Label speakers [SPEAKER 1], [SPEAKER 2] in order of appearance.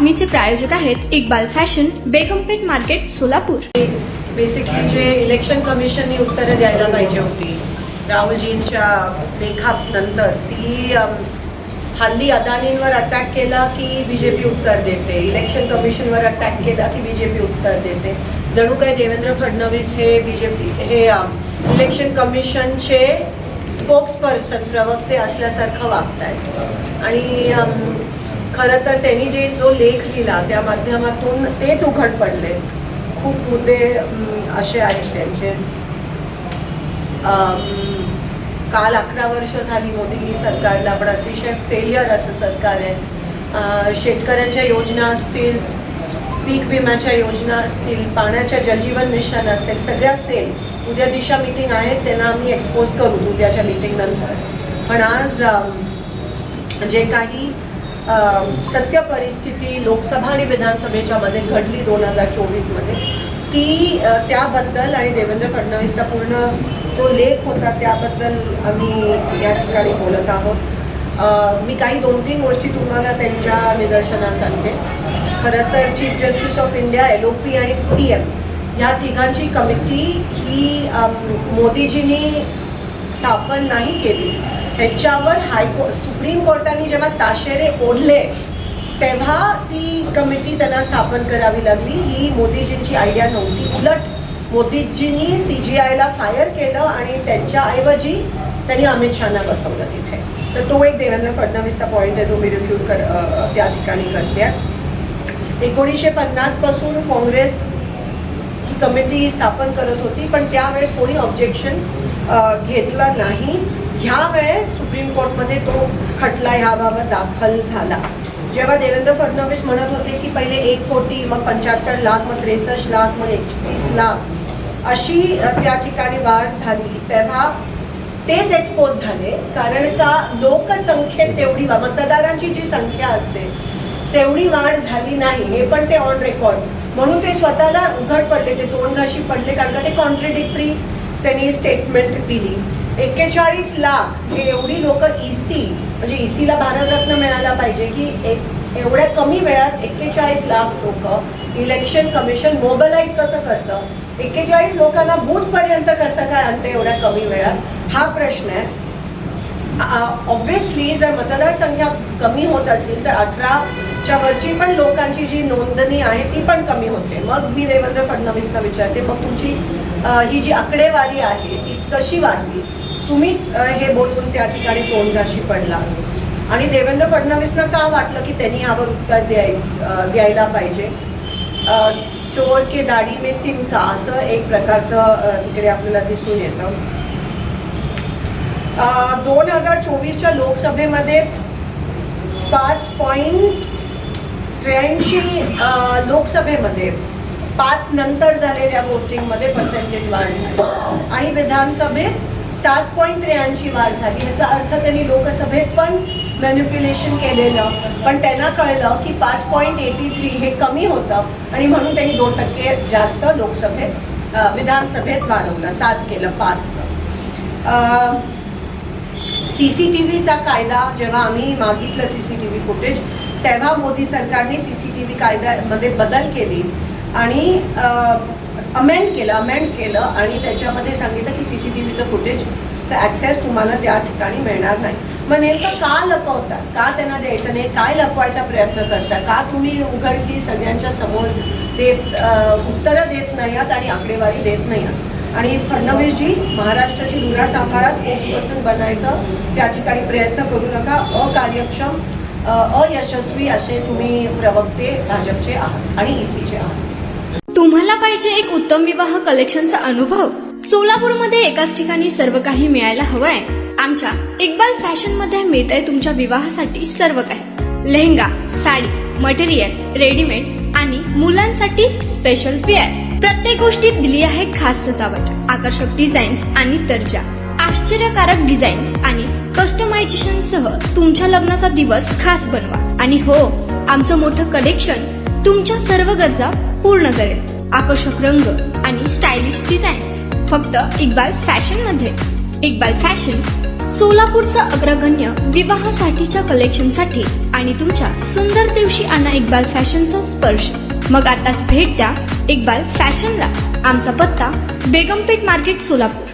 [SPEAKER 1] बातमीचे प्रायोजक आहेत Iqbal fashion, Begumpeth market, Solapur.
[SPEAKER 2] Basically जे इलेक्शन कमिशननी उत्तरं द्यायला पाहिजे होती राहुलजींच्या लेखानंतर, ती हल्ली अदानींवर अटॅक केला की बीजेपी उत्तर देते, इलेक्शन कमिशनवर अटॅक केला की बीजेपी उत्तर देते. जणू काही देवेंद्र फडणवीस हे इलेक्शन कमिशनचे स्पोक्सपर्सन, प्रवक्ते असल्यासारखं वागत आहेत. आणि खरं तर त्यांनी जो लेख लिहिला त्या माध्यमातून तेच उघड पडले. खूप मुद्दे असे आहेत त्यांचे. काल 11 वर्ष झाली मोदी सरकारला, पण अतिशय फेलियर असं सरकार आहे. शेतकऱ्यांच्या योजना असतील, पीक विम्याच्या योजना असतील, पाण्याच्या जलजीवन मिशन असेल, सगळ्या फेल. उद्या दिशा मीटिंग आहे, त्यांना आम्ही एक्सपोज करू उद्याच्या मीटिंग नंतर. पण आज जे काही सत्य परिस्थिती लोकसभा आणि विधानसभेच्या मध्ये घडली 2024 ती त्याबद्दल आणि देवेंद्र फडणवीसचा पूर्ण जो लेख होता त्याबद्दल आम्ही या ठिकाणी बोलत आहोत. मी काही 2-3 गोष्टी तुम्हाला त्यांच्या निदर्शनास आणते. खरं तर chief justice of India, LOP आणि PM या तिघांची कमिटी ही मोदीजींनी स्थापन नाही केली. ह्याच्यावर सुप्रीम कोर्टाने जेव्हा ताशेरे ओढले तेव्हा ती कमिटी त्यांना स्थापन करावी लागली. ही मोदीजींची आयडिया नव्हती. उलट मोदीजींनी CGIला फायर केलं आणि त्यांच्याऐवजी त्यांनी अमित शहाना बसवलं तिथे. तर तो एक देवेंद्र फडणवीसचा पॉईंट आहे जो मी रिफ्यूट त्या ठिकाणी करते. 1950 पासून काँग्रेस ही कमिटी स्थापन करत होती, पण त्यावेळेस कोणी ऑब्जेक्शन घेतलं नाही. ह्या वेळेस सुप्रीम कोर्टमध्ये तो खटला ह्याबाबत दाखल झाला. जेव्हा देवेंद्र फडणवीस म्हणत होते की पहिले 1 कोटी, मग 75 लाख, मग 63 लाख, मग 21 लाख अशी त्या ठिकाणी वाढ झाली, तेव्हा तेच एक्सपोज झाले. कारण का लोकसंख्येत तेवढी मतदारांची जी संख्या असते तेवढी वाढ झाली नाही, हे पण ते ऑन रेकॉर्ड. म्हणून ते स्वतःला उघड पडले, ते तोंडघाशी पडले, कारण का ते कॉन्ट्रडिक्टरी त्यांनी स्टेटमेंट दिली. 41 लाख हे एवढी लोक म्हणजे ECला भारतरत्न मिळायला पाहिजे की एवढ्या कमी वेळात 41 लाख लोक इलेक्शन कमिशन मोबिलाइज कसं करतं, 41 लोकांना बूथपर्यंत कसं काय आणतं एवढ्या कमी वेळात, हा प्रश्न आहे. ऑब्व्हियसली जर मतदारसंख्या कमी होत असेल तर 18च्या वरची पण लोकांची जी नोंदणी आहे ती पण कमी होते. मग मी देवेंद्र फडणवीसला विचारते, मग तुमची ही जी आकडेवारी आहे ती कशी वाढली? तुम्हीच हे बोलून त्या ठिकाणी तोंडघाशी पडला. आणि देवेंद्र फडणवीसना का वाटलं की त्यांनी यावर उत्तर द्यायला पाहिजे? चोर के दाढी में तिनका असं एक प्रकारचं तिकडे आपल्याला दिसून येतं. 2024च्या लोकसभेमध्ये 5.83 लोकसभेमध्ये 5 नंतर झालेल्या वोटिंगमध्ये पर्सेंटेज वाढ झाली आणि विधानसभेत 7.83 वाढ झाली. याचा अर्थ त्यांनी लोकसभेत पण मॅनिप्युलेशन केलेलं, पण त्यांना कळलं की 5.83 हे कमी होतं आणि म्हणून त्यांनी 2% जास्त लोकसभेत विधानसभेत वाढवलं, 7 केलं 5चं. CCTVचा कायदा जेव्हा आम्ही मागितलं CCTV फुटेज, तेव्हा मोदी सरकारने CCTV कायद्यामध्ये बदल केली आणि अमेंड केलं आणि त्याच्यामध्ये सांगितलं की CCTVचं फुटेजचं ॲक्सेस तुम्हाला त्या ठिकाणी मिळणार नाही. मग नेमकं का लपवता, का त्यांना द्यायचं नाही, काय लपवायचा प्रयत्न करता, का तुम्ही उघडकी सगळ्यांच्या समोर उत्तरं देत नाही आहात आणि आकडेवारी देत नाही आहात? आणि फडणवीसजी महाराष्ट्राची धुरा सांभाळा, स्पोक्सपर्सन बनायचं त्या ठिकाणी प्रयत्न करू नका. अकार्यक्षम, अयशस्वी असे तुम्ही प्रवक्ते भाजपचे आहात आणि ECचे आहात.
[SPEAKER 1] तुम्हाला पाहिजे एक उत्तम विवाह कलेक्शनचा अनुभव? सोलापूरमध्ये एकाच ठिकाणी सर्व काही मिळायला हवंय? आमच्या इक्बाल फॅशन मध्ये मिळतंय तुमच्या विवाहासाठी सर्व काही. लेहंगा, साडी, मटेरियल, रेडीमेड आणि मुलांसाठी स्पेशल वेअर. प्रत्येक गोष्टीत दिली आहे खास सजावट, आकर्षक डिझाईन्स आणि दर्जा, आश्चर्यकारक डिझाईन्स आणि कस्टमायझेशन सह तुमच्या लग्नाचा दिवस खास बनवा. आणि हो, आमचं मोठं कलेक्शन तुमच्या सर्व गरजा पूर्ण करेल. आकर्षक रंग आणि स्टायलिश डिझाईन्स फक्त इक्बाल फॅशन मध्ये. इक्बाल फॅशन, सोलापूरचा अग्रगण्य विवाहासाठीच्या कलेक्शनसाठी आणि तुमच्या सुंदर दिवशी आणा इक्बाल फॅशनचा स्पर्श. मग आताच भेट द्या इक्बाल फॅशनला. आमचा पत्ता बेगमपेठ मार्केट, सोलापूर.